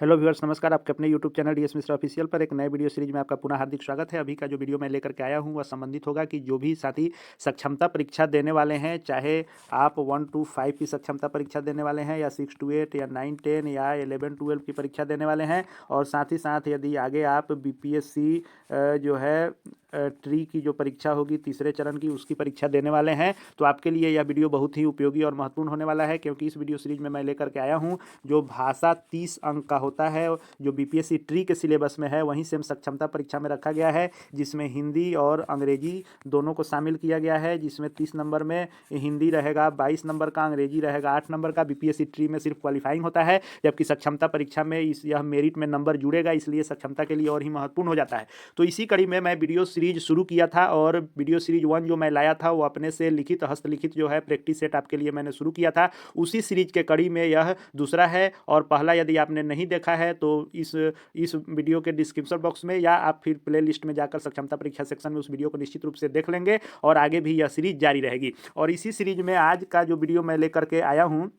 Hello viewers, नमस्कार। आपके अपने YouTube channel DS Mishra official पर एक नए वीडियो सीरीज में आपका पुनः हार्दिक स्वागत है। अभी का जो वीडियो मैं लेकर के आया हूं वह संबंधित होगा कि जो भी साथी सक्षमता परीक्षा देने वाले हैं, चाहे आप 1 to 5 की सक्षमता परीक्षा देने वाले हैं या 6 to 8 या 9 10 या 11 12 की परीक्षा देने वाले हैं, और साथ ही साथ यदि आगे आप बीपीएससी जो है ट्री की जो परीक्षा होगी तीसरे चरण की, उसकी परीक्षा देने वाले हैं, तो आपके लिए यह वीडियो बहुत ही उपयोगी और महत्वपूर्ण होने वाला है। क्योंकि इस वीडियो सीरीज में मैं लेकर के आया हूं जो भाषा 30 अंक का होता है, जो बीपीएससी ट्री के सिलेबस में है, वहीं सेम सक्षमता परीक्षा में रखा गया है, जिसमें हिंदी और अंग्रेजी दोनों को शामिल किया गया है। जिसमें 30 नंबर में हिंदी रहेगा, 22 नंबर का अंग्रेजी रहेगा, 8 नंबर का। बीपीएससी ट्री में सिर्फ क्वालिफाइंग होता है, जबकि सक्षमता परीक्षा में यह मेरिट में नंबर जुड़ेगा, इसलिए सक्षमता के लिए और ही महत्वपूर्ण हो जाता है। तो इसी कड़ी में मैं वीडियो सीरीज शुरू किया था, और वीडियो सीरीज 1 जो मैं लाया था वो अपने से लिखित हस्तलिखित जो है प्रैक्टिस सेट आपके लिए मैंने शुरू किया था। उसी सीरीज के कड़ी में यह दूसरा है, और पहला यदि आपने नहीं देखा है तो इस वीडियो के डिस्क्रिप्शन बॉक्स में या आप फिर प्ले लिस्ट में जाकर सक्षमता परीक्षा सेक्शन में उस वीडियो को निश्चित रूप से देख लेंगे, और आगे भी यह सीरीज जारी रहेगी। और इसी सीरीज में आज का जो वीडियो मैं लेकर के आया हूँ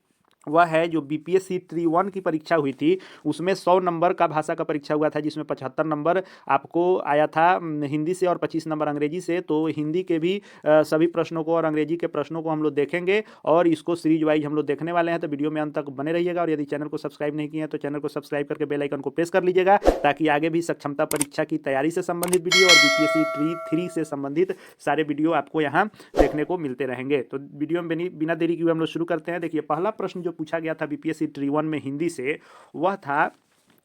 वह है जो बीपीएससी ट्री 1 की परीक्षा हुई थी, उसमें 100 नंबर का भाषा का परीक्षा हुआ था, जिसमें 75 नंबर आपको आया था हिंदी से और 25 नंबर अंग्रेजी से। तो हिंदी के भी सभी प्रश्नों को और अंग्रेजी के प्रश्नों को हम लोग देखेंगे, और इसको सीरीज वाइज हम लोग देखने वाले हैं। तो वीडियो में अंत तक बने रहिएगा, और यदि चैनल को सब्सक्राइब नहीं किए हैं तो चैनल को सब्सक्राइब करके बेल आइकन को प्रेस कर लीजिएगा, ताकि आगे भी सक्षमता परीक्षा की तैयारी से संबंधित वीडियो और बीपीएससी ट्री 3 से संबंधित सारे वीडियो आपको यहाँ देखने को मिलते रहेंगे। तो वीडियो में बिना देरी किए हम लोग शुरू करते हैं। देखिए, पहला प्रश्न जो पूछा गया था बीपीएससी ट्री 1 में हिंदी से, वह था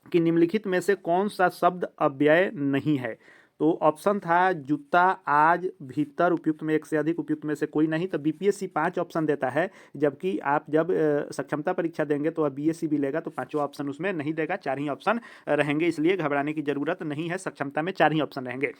कि निम्नलिखित में से कौन सा शब्द अव्यय नहीं है। तो ऑप्शन था जूता, आज, भीतर, उपयुक्त में एक से अधिक, उपयुक्त में से कोई नहीं। तो बीपीएससी 5 ऑप्शन देता है, जबकि आप जब सक्षमता परीक्षा देंगे तो अब बीएससी भी लेगा तो 5 ऑप्शन उसमें नहीं देगा, 4 ही ऑप्शन रहेंगे। इसलिए घबराने की जरूरत नहीं है, सक्षमता में 4 ही ऑप्शन रहेंगे।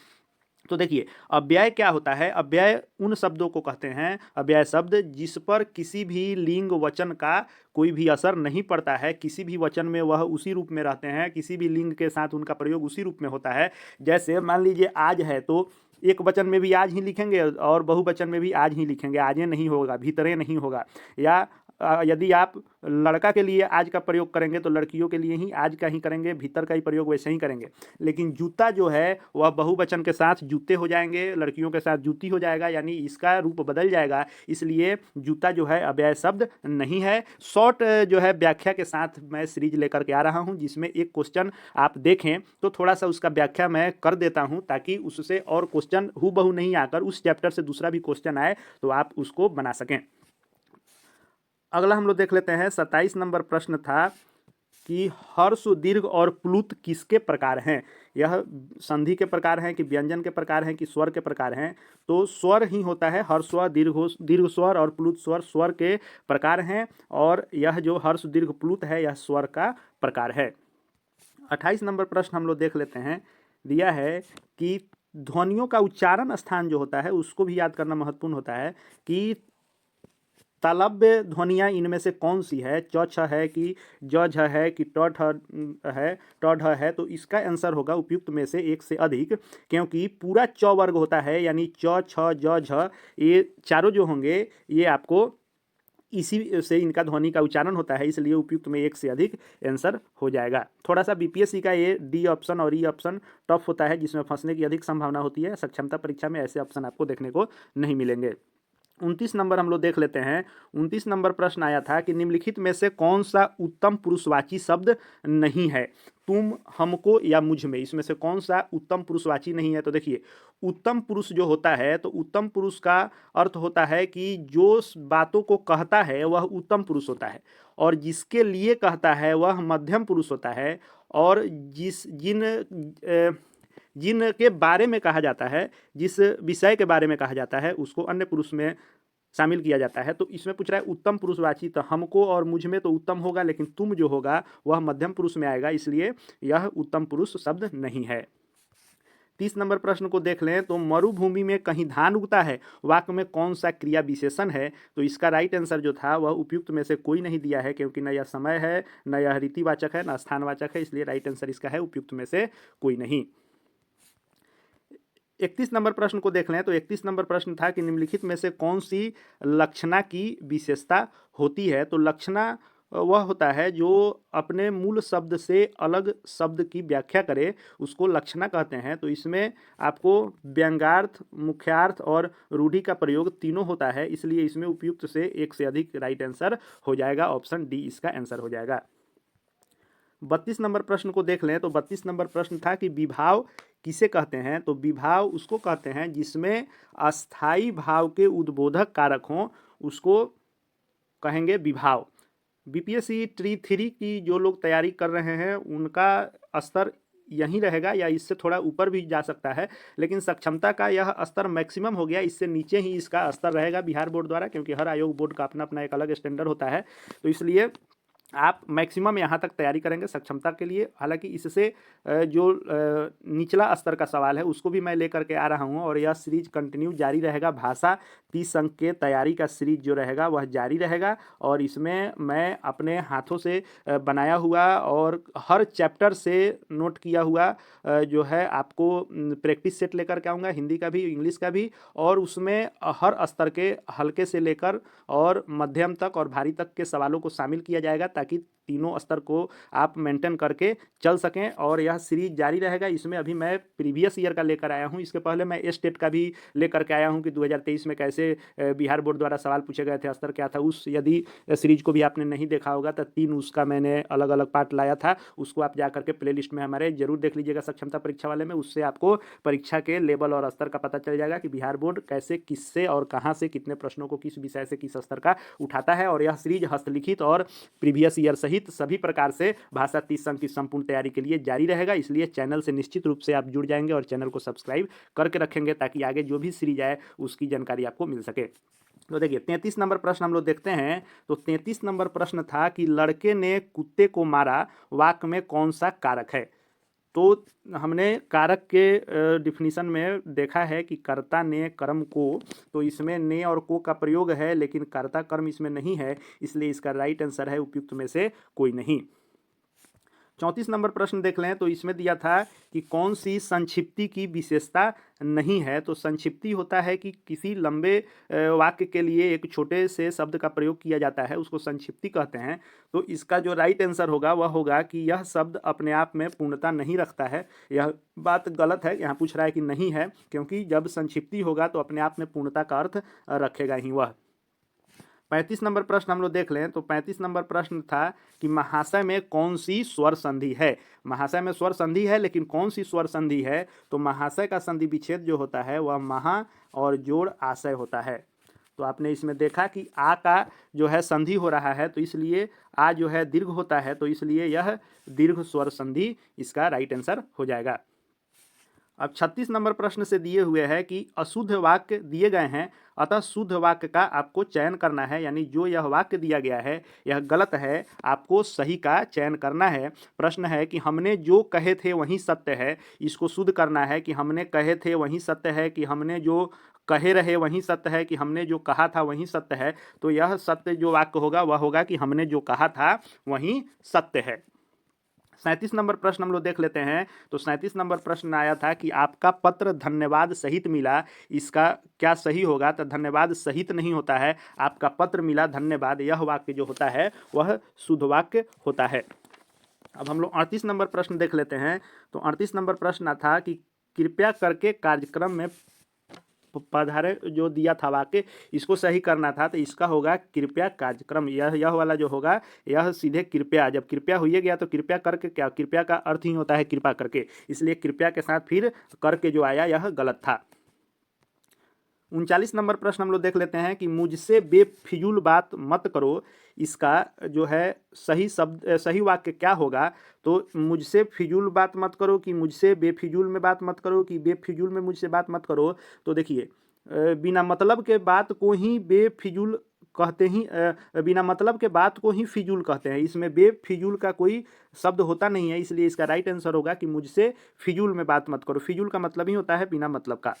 तो देखिए, अव्यय क्या होता है। अव्यय उन शब्दों को कहते हैं, अव्यय शब्द, जिस पर किसी भी लिंग वचन का कोई भी असर नहीं पड़ता है। किसी भी वचन में वह उसी रूप में रहते हैं, किसी भी लिंग के साथ उनका प्रयोग उसी रूप में होता है। जैसे मान लीजिए आज है, तो एक वचन में भी आज ही लिखेंगे और बहुवचन में भी आज ही लिखेंगे, आजे नहीं होगा, भीतरे नहीं होगा। या यदि आप लड़का के लिए आज का प्रयोग करेंगे तो लड़कियों के लिए ही आज का ही करेंगे, भीतर का ही प्रयोग वैसे ही करेंगे। लेकिन जूता जो है वह बहुवचन के साथ जूते हो जाएंगे, लड़कियों के साथ जूती हो जाएगा, यानी इसका रूप बदल जाएगा। इसलिए जूता जो है अव्यय शब्द नहीं है। शॉर्ट जो है व्याख्या के साथ मैं सीरीज लेकर के आ रहा हूं, जिसमें एक क्वेश्चन आप देखें तो थोड़ा सा उसका व्याख्या मैं कर देता हूं, ताकि उससे और क्वेश्चन हूबहू नहीं आकर उस चैप्टर से दूसरा भी क्वेश्चन आए तो आप उसको बना सकें। अगला हम लोग देख लेते हैं। 27 नंबर प्रश्न था कि हर्ष, दीर्घ और प्लुत किसके प्रकार हैं। यह संधि के प्रकार हैं कि व्यंजन के प्रकार हैं कि स्वर के प्रकार हैं। तो स्वर ही होता है, हर्ष स्वर, दीर्घ स्वर और प्लुत स्वर स्वर के प्रकार हैं, और यह जो हर्ष, दीर्घ, प्लुत है यह स्वर का प्रकार है। 28 नंबर प्रश्न हम लोग देख लेते हैं। दिया है कि ध्वनियों का उच्चारण स्थान जो होता है उसको भी याद करना महत्वपूर्ण होता है, कि तालव्य ध्वनियाँ इनमें से कौन सी है। च छ है कि ज झ है कि ट ठ है, ट ढ है। तो इसका आंसर होगा उपयुक्त में से एक से अधिक, क्योंकि पूरा च वर्ग होता है, यानी च छ ज झ, ये चारों जो होंगे ये आपको इसी से इनका ध्वनि का उच्चारण होता है, इसलिए उपयुक्त में एक से अधिक आंसर हो जाएगा। थोड़ा सा बीपीएससी का ये डी ऑप्शन और ई ऑप्शन टफ होता है, जिसमें फंसने की अधिक संभावना होती है। सक्षमता परीक्षा में ऐसे ऑप्शन आपको देखने को नहीं मिलेंगे। 29 नंबर हम लोग देख लेते हैं। 29 नंबर प्रश्न आया था कि निम्नलिखित में से कौन सा उत्तम पुरुषवाची शब्द नहीं है। तुम, हमको या मुझ में, इसमें से कौन सा उत्तम पुरुषवाची नहीं है। तो देखिए, उत्तम पुरुष जो होता है, तो उत्तम पुरुष का अर्थ होता है कि जो बातों को कहता है वह उत्तम पुरुष होता है, और जिसके लिए कहता है वह मध्यम पुरुष होता है, और जिनके बारे में कहा जाता है, जिस विषय के बारे में कहा जाता है, उसको अन्य पुरुष में शामिल किया जाता है। तो इसमें पूछ रहा है उत्तम पुरुषवाची, तो हमको और मुझ में तो उत्तम होगा, लेकिन तुम जो होगा वह मध्यम पुरुष में आएगा, इसलिए यह उत्तम पुरुष शब्द नहीं है। 30 नंबर प्रश्न को देख लें। तो मरुभूमि में कहीं धान उगता है, वाक्य में कौन सा क्रिया विशेषण है। तो इसका राइट आंसर जो था वह उपयुक्त में से कोई नहीं दिया है, क्योंकि न यह समय है, न यह रीतिवाचक है, न स्थानवाचक है, इसलिए राइट आंसर इसका है उपयुक्त में से कोई नहीं। 31 नंबर प्रश्न को देख लें। तो 31 नंबर प्रश्न था कि निम्नलिखित में से कौन सी लक्षणा की विशेषता होती है। तो लक्षणा वह होता है जो अपने मूल शब्द से अलग शब्द की व्याख्या करे, उसको लक्षणा कहते हैं। तो इसमें आपको व्यंग्यार्थ, मुख्यार्थ और रूढ़ि का प्रयोग तीनों होता है, इसलिए इसमें उपयुक्त से एक से अधिक राइट आंसर हो जाएगा। ऑप्शन डी इसका आंसर हो जाएगा। 32 नंबर प्रश्न को देख लें तो 32 नंबर प्रश्न था कि विभाव किसे कहते हैं। तो विभाव उसको कहते हैं जिसमें अस्थाई भाव के उद्बोधक कारक हों, उसको कहेंगे विभाव। बीपीएससी ट्री 3 की जो लोग तैयारी कर रहे हैं उनका स्तर यहीं रहेगा या इससे थोड़ा ऊपर भी जा सकता है, लेकिन सक्षमता का यह स्तर मैक्सिमम हो गया, इससे नीचे ही इसका स्तर रहेगा बिहार बोर्ड द्वारा, क्योंकि हर आयोग बोर्ड का अपना अपना एक अलग स्टैंडर्ड होता है। तो इसलिए आप मैक्सिमम यहाँ तक तैयारी करेंगे सक्षमता के लिए। हालांकि इससे जो निचला स्तर का सवाल है उसको भी मैं लेकर के आ रहा हूँ और यह सीरीज कंटिन्यू जारी रहेगा। भाषा 30 अंक के तैयारी का सीरीज जो रहेगा वह जारी रहेगा और इसमें मैं अपने हाथों से बनाया हुआ और हर चैप्टर से नोट किया हुआ जो है आपको प्रैक्टिस सेट लेकर के आऊँगा, हिंदी का भी, इंग्लिश का भी, और उसमें हर स्तर के हल्के से लेकर और मध्यम तक और भारी तक के सवालों को शामिल किया जाएगा ताकि तीनों स्तर को आप मेंटेन करके चल सकें। और यह सीरीज जारी रहेगा। इसमें अभी मैं प्रीवियस ईयर का लेकर आया हूं, इसके पहले मैं स्टेट का भी लेकर के आया हूं कि 2023 में कैसे बिहार बोर्ड द्वारा सवाल पूछे गए थे, स्तर क्या था। उस यदि सीरीज को भी आपने नहीं देखा होगा तो 3 उसका मैंने अलग अलग पार्ट लाया था, उसको आप जा करके प्ले लिस्ट में हमारे जरूर देख लीजिएगा सक्षमता परीक्षा वाले में। उससे आपको परीक्षा के लेवल और स्तर का पता चल जाएगा कि बिहार बोर्ड कैसे, किससे और कहाँ से कितने प्रश्नों को किस विषय से किस स्तर का उठाता है। और यह सीरीज हस्तलिखित और प्रीवियस ईयर सहित सभी प्रकार से भाषा 30 अंक की संपूर्ण तैयारी के लिए जारी रहेगा। इसलिए चैनल से निश्चित रूप से आप जुड़ जाएंगे और चैनल को सब्सक्राइब करके रखेंगे ताकि आगे जो भी सीरीज आए उसकी जानकारी आपको मिल सके। तो देखिए 33 नंबर प्रश्न हम लोग देखते हैं। तो 33 नंबर प्रश्न था कि लड़के ने कुत्ते को मारा, वाक्य में कौन सा कारक है। तो हमने कारक के डिफिनीशन में देखा है कि कर्ता ने कर्म को, तो इसमें ने और को का प्रयोग है लेकिन कर्ता कर्म इसमें नहीं है, इसलिए इसका राइट आंसर है उपयुक्त में से कोई नहीं। 34 नंबर प्रश्न देख लें तो इसमें दिया था कि कौन सी संक्षिप्ति की विशेषता नहीं है। तो संक्षिप्ति होता है कि किसी लंबे वाक्य के लिए एक छोटे से शब्द का प्रयोग किया जाता है, उसको संक्षिप्ति कहते हैं। तो इसका जो राइट आंसर होगा वह होगा कि यह शब्द अपने आप में पूर्णता नहीं रखता है। यह बात गलत है, यहाँ पूछ रहा है कि नहीं है, क्योंकि जब संक्षिप्ति होगा तो अपने आप में पूर्णता का अर्थ रखेगा ही वह। 35 नंबर प्रश्न हम लोग देख लें तो 35 नंबर प्रश्न था कि महाशय में कौन सी स्वर संधि है। महाशय में स्वर संधि है लेकिन कौन सी स्वर संधि है। तो महाशय का संधि विच्छेद जो होता है वह महा और जोड़ आशय होता है। तो आपने इसमें देखा कि आ का जो है संधि हो रहा है, तो इसलिए आ जो है दीर्घ होता है, तो इसलिए यह दीर्घ स्वर संधि इसका राइट आंसर हो जाएगा। अब 36 नंबर प्रश्न से दिए हुए है कि अशुद्ध वाक्य दिए गए हैं, अतः शुद्ध वाक्य का आपको चयन करना है। यानी जो यह वाक्य दिया गया है यह गलत है, आपको सही का चयन करना है। प्रश्न है कि हमने जो कहे थे वही सत्य है, इसको शुद्ध करना है कि हमने कहे थे वही सत्य है, कि हमने जो कहे रहे वही सत्य है, कि हमने जो कहा था वही सत्य है। तो यह सत्य जो वाक्य होगा वह होगा कि हमने जो कहा था वही सत्य है। 37 नंबर प्रश्न हम लोग देख लेते हैं। तो 37 नंबर प्रश्न आया था कि आपका पत्र धन्यवाद सहित मिला, इसका क्या सही होगा। तो धन्यवाद सहित नहीं होता है, आपका पत्र मिला धन्यवाद, यह वाक्य जो होता है वह शुद्ध वाक्य होता है। अब हम लोग 38 नंबर प्रश्न देख लेते हैं। तो 38 नंबर प्रश्न था कि कृपया करके कार्यक्रम में पधारे जो दिया था वाक्य, इसको सही करना था। तो इसका होगा कृपया कार्यक्रम, यह वाला जो होगा यह सीधे कृपया, जब कृपया हो गया तो कृपया करके क्या, कृपया का अर्थ ही होता है कृपा करके, इसलिए कृपया के साथ फिर करके जो आया यह गलत था। 39 नंबर प्रश्न हम लोग देख लेते हैं कि मुझसे बेफिजूल बात मत करो, इसका जो है सही शब्द, सही वाक्य क्या होगा। तो मुझसे फिजूल बात मत करो, कि मुझसे बेफिजूल में बात मत करो, कि बेफिजूल में मुझसे बात मत करो। तो देखिए बिना मतलब के बात को ही बेफिजूल कहते ही, बिना मतलब के बात को ही फिजूल कहते हैं, इसमें बेफिजूल का कोई शब्द होता नहीं है, इसलिए इसका राइट आंसर होगा कि मुझसे फिजूल में बात मत करो। फिजूल का मतलब ही होता है बिना मतलब का।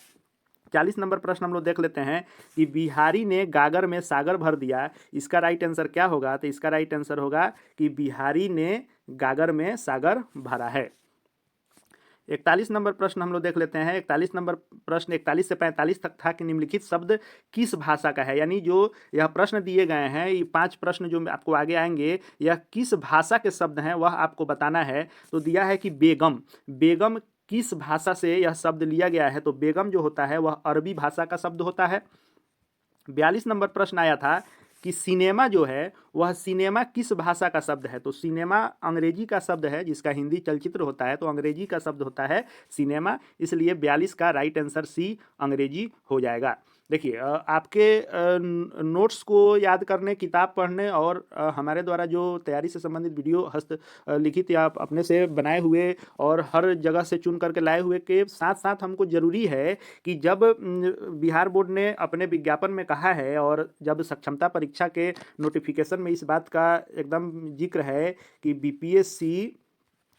40 नंबर प्रश्न हम लोग देख लेते हैं कि बिहारी ने गागर में सागर भर दिया, इसका राइट आंसर क्या होगा। तो इसका राइट आंसर होगा कि बिहारी ने गागर में सागर भरा है। 41 नंबर प्रश्न हम लोग देख लेते हैं। 41 नंबर प्रश्न 41 से 45 तक था कि निम्नलिखित शब्द किस भाषा का है, यानी जो यह प्रश्न दिए गए हैं, ये 5 प्रश्न जो आपको आगे आएंगे, यह किस भाषा के शब्द हैं वह आपको बताना है। तो दिया है कि बेगम, बेगम किस भाषा से यह शब्द लिया गया है, तो बेगम जो होता है वह अरबी भाषा का शब्द होता है। 42 नंबर प्रश्न आया था कि सिनेमा जो है वह सिनेमा किस भाषा का शब्द है, तो सिनेमा अंग्रेजी का शब्द है, जिसका हिंदी चलचित्र होता है, तो अंग्रेजी का शब्द होता है सिनेमा, इसलिए 42 का राइट आंसर सी अंग्रेजी हो जाएगा। देखिए आपके नोट्स को याद करने, किताब पढ़ने और हमारे द्वारा जो तैयारी से संबंधित वीडियो लिखित या आप अपने से बनाए हुए और हर जगह से चुन करके लाए हुए के साथ साथ हमको ज़रूरी है कि जब बिहार बोर्ड ने अपने विज्ञापन में कहा है और जब सक्षमता परीक्षा के नोटिफिकेशन में इस बात का एकदम जिक्र है कि बीपीएससी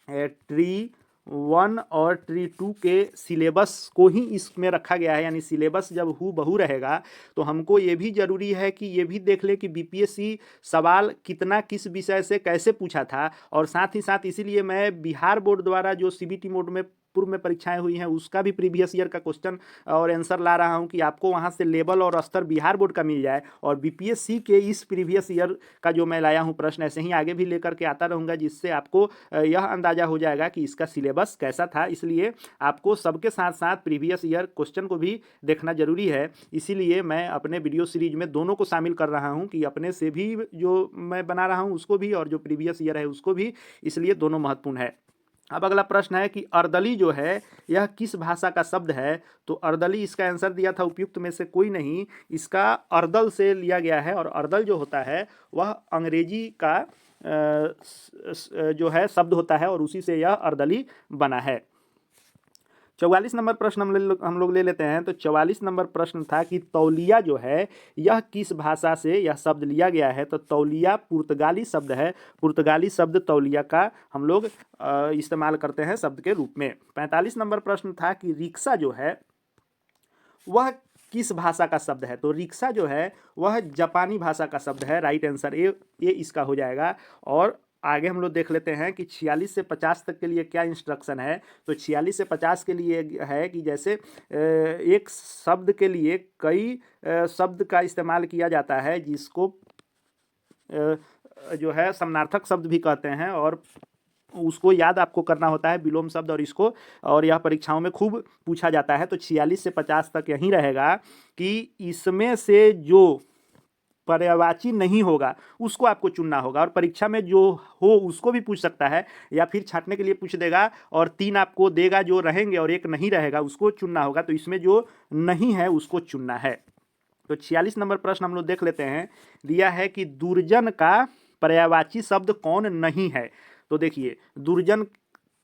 ट्री 1 और ट्री 2 के सिलेबस को ही इसमें रखा गया है, यानी सिलेबस जब हूबहू रहेगा तो हमको ये भी ज़रूरी है कि ये भी देख ले कि बीपीएससी सवाल कितना किस विषय से कैसे पूछा था, और साथ ही साथ इसीलिए मैं बिहार बोर्ड द्वारा जो सीबीटी मोड में पूर्व में परीक्षाएं हुई हैं उसका भी प्रीवियस ईयर का क्वेश्चन और आंसर ला रहा हूं कि आपको वहां से लेवल और स्तर बिहार बोर्ड का मिल जाए, और बीपीएससी के इस प्रीवियस ईयर का जो मैं लाया हूं प्रश्न ऐसे ही आगे भी लेकर के आता रहूंगा, जिससे आपको यह अंदाजा हो जाएगा कि इसका सिलेबस कैसा था। इसलिए आपको सबके साथ साथ प्रीवियस ईयर क्वेश्चन को भी देखना जरूरी है, इसीलिए मैं अपने वीडियो सीरीज में दोनों को शामिल कर रहा हूँ कि अपने से भी जो मैं बना रहा हूँ उसको भी और जो प्रीवियस ईयर है उसको भी, इसलिए दोनों महत्वपूर्ण है। अब अगला प्रश्न है कि अर्दली जो है यह किस भाषा का शब्द है, तो अर्दली इसका आंसर दिया था उपयुक्त में से कोई नहीं, इसका अर्दल से लिया गया है, और अर्दल जो होता है वह अंग्रेजी का जो है शब्द होता है और उसी से यह अर्दली बना है। 44 नंबर प्रश्न हम लोग ले लेते हैं। तो 44 नंबर प्रश्न था कि तौलिया जो है यह किस भाषा से यह शब्द लिया गया है, तो तौलिया पुर्तगाली शब्द है, पुर्तगाली शब्द तौलिया का हम लोग इस्तेमाल करते हैं शब्द के रूप में। 45 नंबर प्रश्न था कि रिक्शा जो है वह किस भाषा का शब्द है, तो रिक्शा जो है वह जापानी भाषा का शब्द है, राइट आंसर ए इसका हो जाएगा। और आगे हम लोग देख लेते हैं कि 46 से 50 तक के लिए क्या इंस्ट्रक्शन है, तो 46 से 50 के लिए है कि जैसे एक शब्द के लिए कई शब्द का इस्तेमाल किया जाता है, जिसको जो है समानार्थक शब्द भी कहते हैं, और उसको याद आपको करना होता है विलोम शब्द, और यह परीक्षाओं में खूब पूछा जाता है। तो 46 से 50 तक यही रहेगा कि इसमें से जो पर्यायवाची नहीं होगा उसको आपको चुनना होगा, और परीक्षा में जो हो उसको भी पूछ सकता है या फिर छांटने के लिए पूछ देगा, और 3 आपको देगा जो रहेंगे और 1 नहीं रहेगा, उसको चुनना होगा। तो इसमें जो नहीं है उसको चुनना है। तो 46 नंबर प्रश्न हम लोग देख लेते हैं। दिया है कि दुर्जन का पर्यायवाची शब्द कौन नहीं है, तो देखिए दुर्जन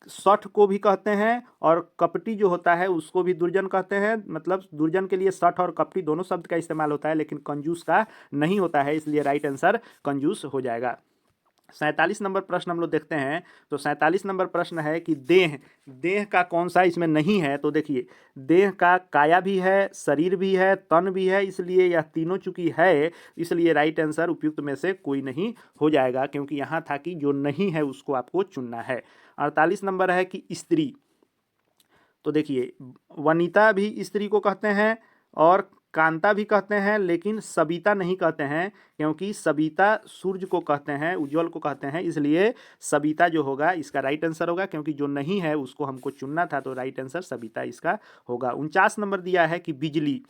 शठ को भी कहते हैं और कपटी जो होता है उसको भी दुर्जन कहते हैं, मतलब दुर्जन के लिए शठ और कपटी दोनों शब्द का इस्तेमाल होता है, लेकिन कंजूस का नहीं होता है, इसलिए राइट आंसर कंजूस हो जाएगा। 47 नंबर प्रश्न हम लोग देखते हैं। तो 47 नंबर प्रश्न है कि देह, देह का कौन सा इसमें नहीं है, तो देखिए देह का काया भी है, शरीर भी है, तन भी है, इसलिए यह तीनों चूंकि है, इसलिए राइट आंसर उपयुक्त में से कोई नहीं हो जाएगा, क्योंकि यहाँ था कि जो नहीं है उसको आपको चुनना है। 48 नंबर है कि स्त्री, तो देखिए वनिता भी स्त्री को कहते हैं और कांता भी कहते हैं, लेकिन सबिता नहीं कहते हैं, क्योंकि सबिता सूर्य को कहते हैं, उज्जवल को कहते हैं, इसलिए सबिता जो होगा इसका राइट आंसर होगा, क्योंकि जो नहीं है उसको हमको चुनना था, तो राइट आंसर सबिता इसका होगा। 49 नंबर दिया है कि बिजली,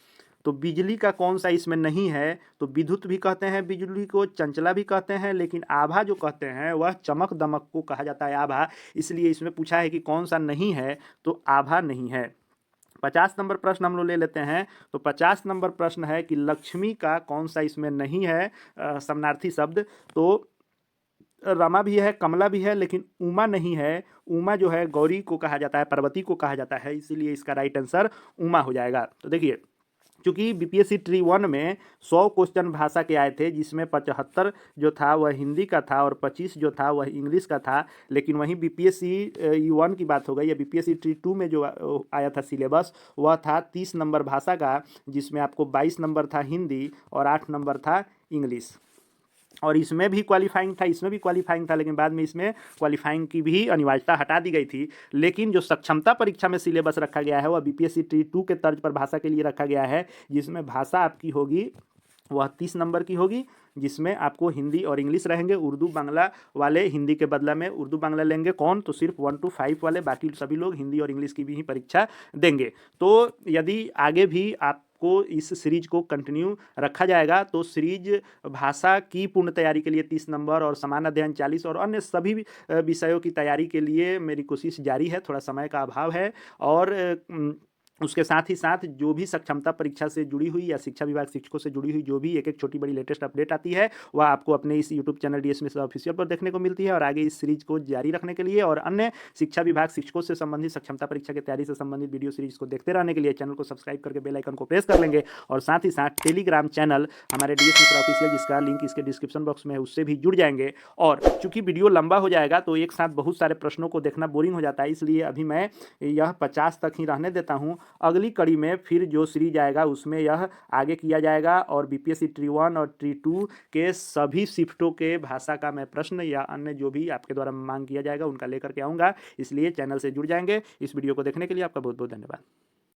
तो बिजली का कौन सा इसमें नहीं है, तो विद्युत भी कहते हैं बिजली को, चंचला भी कहते हैं, लेकिन आभा जो कहते हैं वह चमक दमक को कहा जाता है आभा, इसलिए इसमें पूछा है कि कौन सा नहीं है, तो आभा नहीं है। 50 नंबर प्रश्न हम लोग ले लेते हैं। तो 50 नंबर प्रश्न है कि लक्ष्मी का कौन सा इसमें नहीं है समानार्थी शब्द, तो रमा भी है, कमला भी है, लेकिन उमा नहीं है। उमा जो है गौरी को कहा जाता है, पार्वती को कहा जाता है, इसीलिए इसका राइट आंसर उमा हो जाएगा। तो देखिए चूँकि बीपीएससी ट्री 1 में 100 क्वेश्चन भाषा के आए थे, जिसमें 75 जो था वह हिंदी का था और 25 जो था वह इंग्लिश का था, लेकिन वहीं बीपीएससी 1 की बात हो गई या बीपीएससी ट्री 2 में जो आया था सिलेबस वह था 30 नंबर भाषा का, जिसमें आपको 22 नंबर था हिंदी और 8 नंबर था इंग्लिश। और इसमें भी क्वालिफाइंग था, इसमें भी क्वालिफाइंग था, लेकिन बाद में इसमें क्वालिफाइंग की भी अनिवार्यता हटा दी गई थी। लेकिन जो सक्षमता परीक्षा में सिलेबस रखा गया है वह बीपीएससी टी 2 के तर्ज पर भाषा के लिए रखा गया है, जिसमें भाषा आपकी होगी वह 30 नंबर की होगी, जिसमें आपको हिंदी और इंग्लिश रहेंगे। उर्दू बांग्ला वाले हिंदी के बदला में उर्दू बांग्ला लेंगे, कौन? तो सिर्फ 1 to 5 वाले, बाकी सभी लोग हिंदी और इंग्लिश की भी ही परीक्षा देंगे। तो यदि आगे भी आपको इस सीरीज को कंटिन्यू रखा जाएगा तो सीरीज भाषा की पूर्ण तैयारी के लिए 30 नंबर और समान अध्ययन 40 और अन्य सभी विषयों की तैयारी के लिए मेरी कोशिश जारी है, थोड़ा समय का अभाव है। और उसके साथ ही साथ जो भी सक्षमता परीक्षा से जुड़ी हुई या शिक्षा विभाग शिक्षकों से जुड़ी हुई जो भी एक छोटी बड़ी लेटेस्ट अपडेट आती है वह आपको अपने इस YouTube channel DS Mishra official पर देखने को मिलती है। और आगे इस सीरीज को जारी रखने के लिए और अन्य शिक्षा विभाग शिक्षकों से संबंधित सक्षमता परीक्षा की तैयारी से संबंधित वीडियो सीरीज को देखते रहने के लिए चैनल को सब्सक्राइब करके बेल आइकन को प्रेस कर लेंगे। और साथ ही साथ टेलीग्राम चैनल हमारे डीएस मिश्रा ऑफिशियल, जिसका लिंक इसके डिस्क्रिप्शन बॉक्स में है, उससे भी जुड़ जाएंगे। और चूंकि वीडियो लंबा हो जाएगा तो एक साथ बहुत सारे प्रश्नों को देखना बोरिंग हो जाता है, इसलिए अभी मैं यह 50 तक ही रहने देता हूँ। अगली कड़ी में फिर जो सीरीज आएगा उसमें यह आगे किया जाएगा और बीपीएससी ट्री 1 और ट्री 2 के सभी शिफ्टों के भाषा का मैं प्रश्न या अन्य जो भी आपके द्वारा मांग किया जाएगा उनका लेकर के आऊँगा, इसलिए चैनल से जुड़ जाएंगे। इस वीडियो को देखने के लिए आपका बहुत बहुत धन्यवाद।